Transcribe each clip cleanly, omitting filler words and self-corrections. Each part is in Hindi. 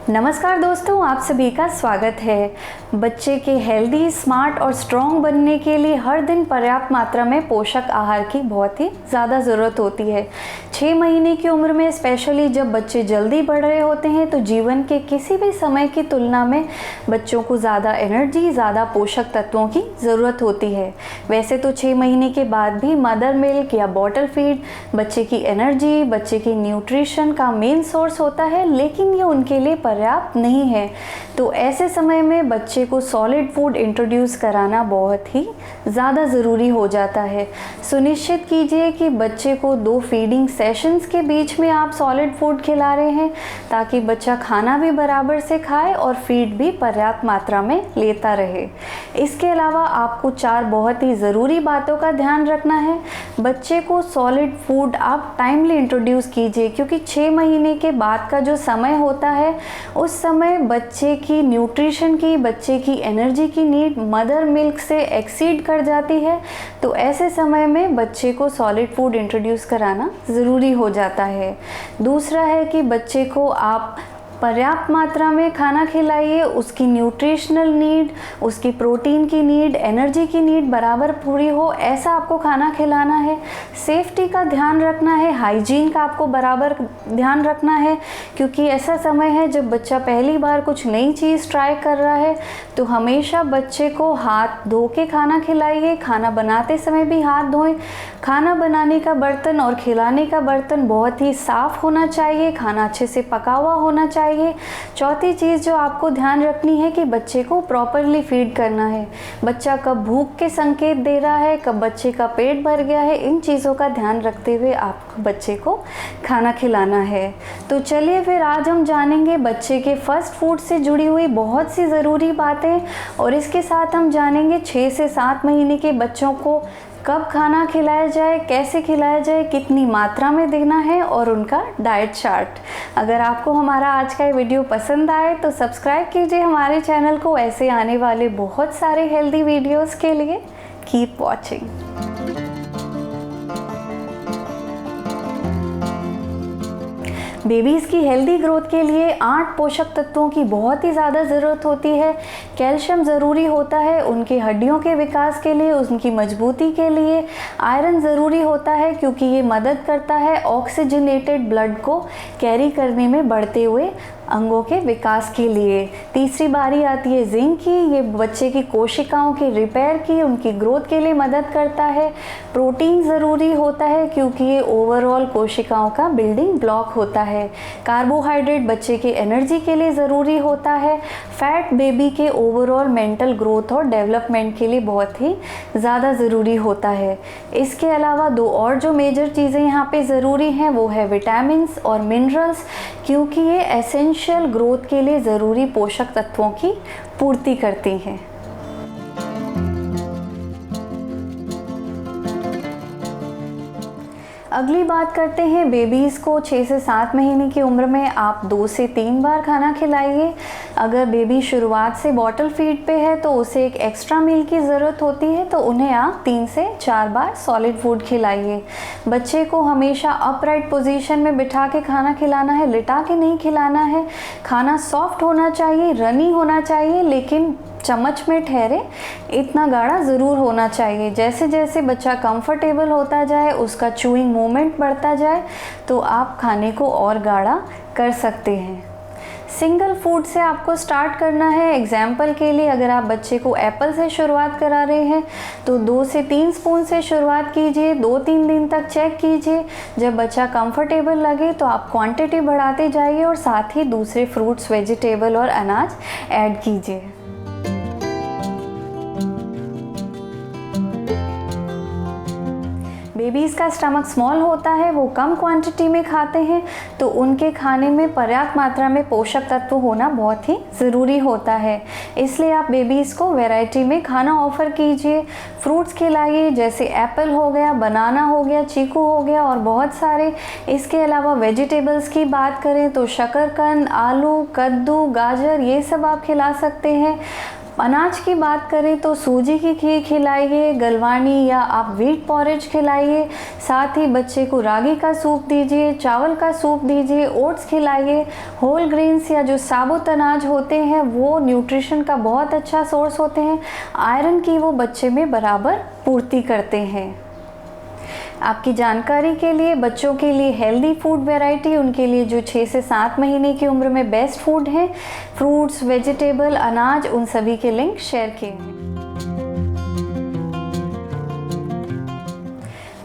नमस्कार दोस्तों, आप सभी का स्वागत है। बच्चे के हेल्दी, स्मार्ट और स्ट्रॉन्ग बनने के लिए हर दिन पर्याप्त मात्रा में पोषक आहार की बहुत ही ज़्यादा ज़रूरत होती है। 6 महीने की उम्र में स्पेशली जब बच्चे जल्दी बढ़ रहे होते हैं तो जीवन के किसी भी समय की तुलना में बच्चों को ज़्यादा एनर्जी, ज़्यादा पोषक तत्वों की ज़रूरत होती है। वैसे तो 6 महीने के बाद भी मदर मिल्क या बॉटल फीड बच्चे की एनर्जी, बच्चे की न्यूट्रिशन का मेन सोर्स होता है, लेकिन ये उनके लिए पर्याप्त नहीं है। तो ऐसे समय में बच्चे को सॉलिड फूड इंट्रोड्यूस कराना बहुत ही ज़्यादा ज़रूरी हो जाता है। सुनिश्चित कीजिए कि बच्चे को 2 फीडिंग सेशंस के बीच में आप सॉलिड फूड खिला रहे हैं, ताकि बच्चा खाना भी बराबर से खाए और फीड भी पर्याप्त मात्रा में लेता रहे। इसके अलावा आपको 4 बहुत ही ज़रूरी बातों का ध्यान रखना है। बच्चे को सॉलिड फूड आप टाइमली इंट्रोड्यूस कीजिए, क्योंकि 6 महीने के बाद का जो समय होता है उस समय बच्चे की न्यूट्रिशन की, बच्चे की एनर्जी की नीड मदर मिल्क से एक्सीड कर जाती है। तो ऐसे समय में बच्चे को सॉलिड फूड इंट्रोड्यूस कराना ज़रूरी हो जाता है। दूसरा है कि बच्चे को आप पर्याप्त मात्रा में खाना खिलाइए, उसकी न्यूट्रिशनल नीड, उसकी प्रोटीन की नीड, एनर्जी की नीड बराबर पूरी हो, ऐसा आपको खाना खिलाना है। सेफ्टी का ध्यान रखना है, हाइजीन का आपको बराबर ध्यान रखना है, क्योंकि ऐसा समय है जब बच्चा पहली बार कुछ नई चीज़ ट्राई कर रहा है। तो हमेशा बच्चे को हाथ धो के खाना खिलाइए, खाना बनाते समय भी हाथ धोएं। खाना बनाने का बर्तन और खिलाने का बर्तन बहुत ही साफ़ होना चाहिए, खाना अच्छे से पका हुआ होना चाहिए। चौथी चीज़ जो आपको ध्यान रखनी है कि बच्चे को प्रॉपरली फीड करना है। बच्चा कब भूख के संकेत दे रहा है, कब बच्चे का पेट भर गया है, इन चीज़ों का ध्यान रखते हुए आपको बच्चे को खाना खिलाना है। तो चलिए फिर आज हम जानेंगे बच्चे के फर्स्ट फूड से जुड़ी हुई बहुत सी ज़रूरी बातें, और इसके साथ हम जानेंगे 6 से 7 महीने के बच्चों को कब खाना खिलाया जाए, कैसे खिलाया जाए, कितनी मात्रा में देना है और उनका डाइट चार्ट। अगर आपको हमारा आज का ये वीडियो पसंद आए तो सब्सक्राइब कीजिए हमारे चैनल को ऐसे आने वाले बहुत सारे हेल्दी वीडियोस के लिए। Keep watching. बेबीज़ की हेल्दी ग्रोथ के लिए 8 पोषक तत्वों की बहुत ही ज़्यादा ज़रूरत होती है। कैल्शियम ज़रूरी होता है उनकी हड्डियों के विकास के लिए, उनकी मजबूती के लिए। आयरन ज़रूरी होता है क्योंकि ये मदद करता है ऑक्सीजनेटेड ब्लड को कैरी करने में बढ़ते हुए अंगों के विकास के लिए। तीसरी बारी आती है जिंक की, ये बच्चे की कोशिकाओं के रिपेयर की, उनकी ग्रोथ के लिए मदद करता है। प्रोटीन ज़रूरी होता है क्योंकि ये ओवरऑल कोशिकाओं का बिल्डिंग ब्लॉक होता है। कार्बोहाइड्रेट बच्चे के एनर्जी के लिए ज़रूरी होता है। फैट बेबी के ओवरऑल मेंटल ग्रोथ और डेवलपमेंट के लिए बहुत ही ज़्यादा ज़रूरी होता है। इसके अलावा 2 और जो मेजर चीज़ें यहाँ पे ज़रूरी हैं वो है विटामिन्स और मिनरल्स, क्योंकि ये एसेंशियल ग्रोथ के लिए ज़रूरी पोषक तत्वों की पूर्ति करती हैं। अगली बात करते हैं बेबीज़ को 6 से 7 महीने की उम्र में आप 2 से 3 बार खाना खिलाइए। अगर बेबी शुरुआत से बॉटल फीड पे है तो उसे एक एक्स्ट्रा मील की ज़रूरत होती है, तो उन्हें आप 3 से 4 बार सॉलिड फूड खिलाइए। बच्चे को हमेशा अपराइट पोजीशन में बिठा के खाना खिलाना है, लिटा के नहीं खिलाना है। खाना सॉफ्ट होना चाहिए, रनी होना चाहिए, लेकिन चम्मच में ठहरे इतना गाढ़ा ज़रूर होना चाहिए। जैसे जैसे बच्चा कंफर्टेबल होता जाए, उसका चूइंग मूवमेंट बढ़ता जाए, तो आप खाने को और गाढ़ा कर सकते हैं। सिंगल फूड से आपको स्टार्ट करना है। एग्जाम्पल के लिए अगर आप बच्चे को एप्पल से शुरुआत करा रहे हैं तो 2 से 3 स्पून से शुरुआत कीजिए। 2-3 दिन तक चेक कीजिए। जब बच्चा कंफर्टेबल लगे तो आप क्वांटिटी बढ़ाते जाइए और साथ ही दूसरे फ्रूट्स, वेजिटेबल और अनाज ऐड कीजिए। बेबीज़ का स्टमक स्मॉल होता है, वो कम क्वांटिटी में खाते हैं, तो उनके खाने में पर्याप्त मात्रा में पोषक तत्व होना बहुत ही ज़रूरी होता है। इसलिए आप बेबीज़ को वैरायटी में खाना ऑफ़र कीजिए। फ्रूट्स खिलाइए, जैसे एप्पल हो गया, बनाना हो गया, चीकू हो गया और बहुत सारे। इसके अलावा वेजिटेबल्स की बात करें तो शकरकंद, आलू, कद्दू, गाजर, ये सब आप खिला सकते हैं। अनाज की बात करें तो सूजी की खीर खिलाइए, गलवानी या आप व्हीट पॉरेज खिलाइए। साथ ही बच्चे को रागी का सूप दीजिए, चावल का सूप दीजिए, ओट्स खिलाइए। होल ग्रेन्स या जो साबुत अनाज होते हैं वो न्यूट्रिशन का बहुत अच्छा सोर्स होते हैं। आयरन की वो बच्चे में बराबर पूर्ति करते हैं। आपकी जानकारी के लिए बच्चों के लिए हेल्दी फूड वैरायटी, उनके लिए जो 6 से 7 महीने की उम्र में बेस्ट फूड है, फ्रूट्स, वेजिटेबल, अनाज, उन सभी के लिंक शेयर किए हैं।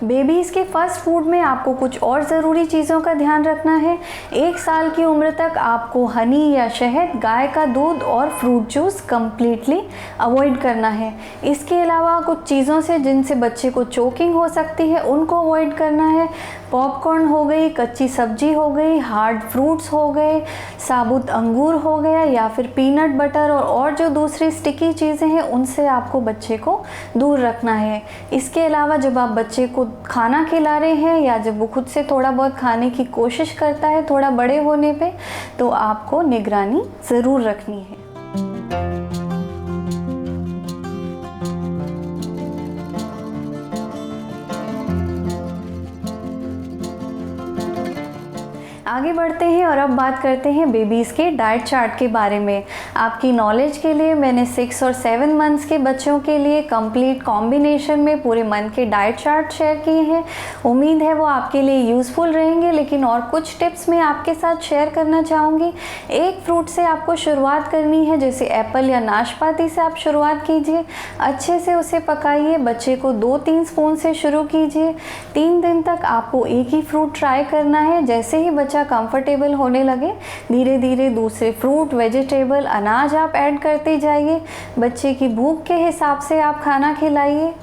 बेबीज़ के फर्स्ट फूड में आपको कुछ और ज़रूरी चीज़ों का ध्यान रखना है। 1 साल की उम्र तक आपको हनी या शहद, गाय का दूध और फ्रूट जूस कम्प्लीटली अवॉइड करना है। इसके अलावा कुछ चीज़ों से जिनसे बच्चे को चोकिंग हो सकती है उनको अवॉइड करना है। पॉपकॉर्न हो गई, कच्ची सब्जी हो गई, हार्ड फ्रूट्स हो गए, साबुत अंगूर हो गया या फिर पीनट बटर और जो दूसरी स्टिकी चीज़ें हैं उनसे आपको बच्चे को दूर रखना है। इसके अलावा जब आप बच्चे को खाना खिला रहे हैं या जब वो खुद से थोड़ा बहुत खाने की कोशिश करता है थोड़ा बड़े होने पे, तो आपको निगरानी ज़रूर रखनी है। आगे बढ़ते हैं और अब बात करते हैं बेबीज़ के डाइट चार्ट के बारे में। आपकी नॉलेज के लिए मैंने 6 और 7 मंथ्स के बच्चों के लिए कंप्लीट कॉम्बिनेशन में पूरे मंथ के डाइट चार्ट शेयर किए हैं। उम्मीद है वो आपके लिए यूज़फुल रहेंगे, लेकिन और कुछ टिप्स मैं आपके साथ शेयर करना चाहूँगी। एक फ्रूट से आपको शुरुआत करनी है, जैसे एप्पल या नाशपाती से आप शुरुआत कीजिए। अच्छे से उसे पकाइए, बच्चे को 2-3 स्पून से शुरू कीजिए। 3 दिन तक आपको एक ही फ्रूट ट्राई करना है। जैसे ही बच्चा कंफर्टेबल होने लगे धीरे धीरे दूसरे फ्रूट, वेजिटेबल, अनाज आप ऐड करते जाइए। बच्चे की भूख के हिसाब से आप खाना खिलाइए।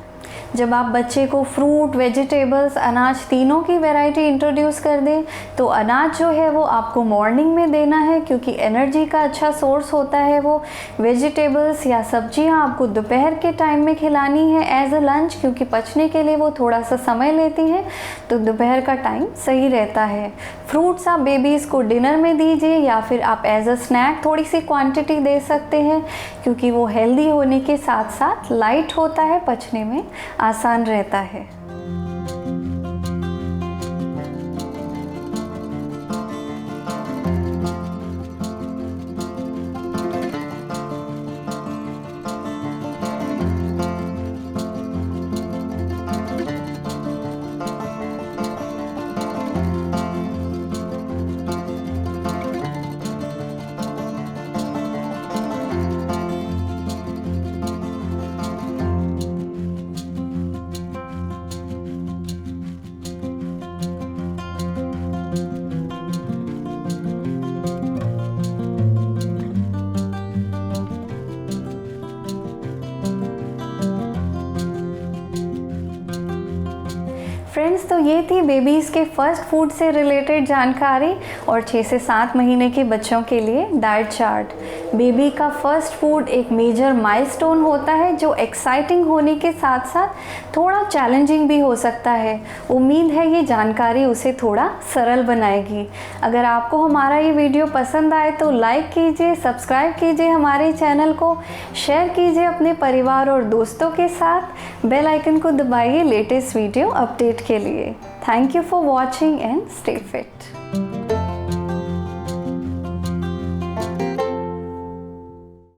जब आप बच्चे को फ्रूट, वेजिटेबल्स, अनाज तीनों की वैरायटी इंट्रोड्यूस कर दें तो अनाज जो है वो आपको मॉर्निंग में देना है क्योंकि एनर्जी का अच्छा सोर्स होता है वो। वेजिटेबल्स या सब्जियां आपको दोपहर के टाइम में खिलानी है एज अ लंच, क्योंकि पचने के लिए वो थोड़ा सा समय लेती हैं, तो दोपहर का टाइम सही रहता है। फ्रूट्स आप बेबीज़ को डिनर में दीजिए या फिर आप एज अ स्नैक थोड़ी सी क्वांटिटी दे सकते हैं, क्योंकि वो हेल्दी होने के साथ साथ लाइट होता है, पचने में आसान रहता है। फ्रेंड्स, तो ये थी बेबीज़ के फर्स्ट फूड से रिलेटेड जानकारी और 6 से 7 महीने के बच्चों के लिए डाइट चार्ट। बेबी का फर्स्ट फूड एक मेजर माइलस्टोन होता है जो एक्साइटिंग होने के साथ साथ थोड़ा चैलेंजिंग भी हो सकता है। उम्मीद है ये जानकारी उसे थोड़ा सरल बनाएगी। अगर आपको हमारा ये वीडियो पसंद आए तो लाइक कीजिए, सब्सक्राइब कीजिए हमारे चैनल को, शेयर कीजिए अपने परिवार और दोस्तों के साथ। बेल आइकन को दबाइए लेटेस्ट वीडियो अपडेट के लिए। Thank you for watching and stay fit.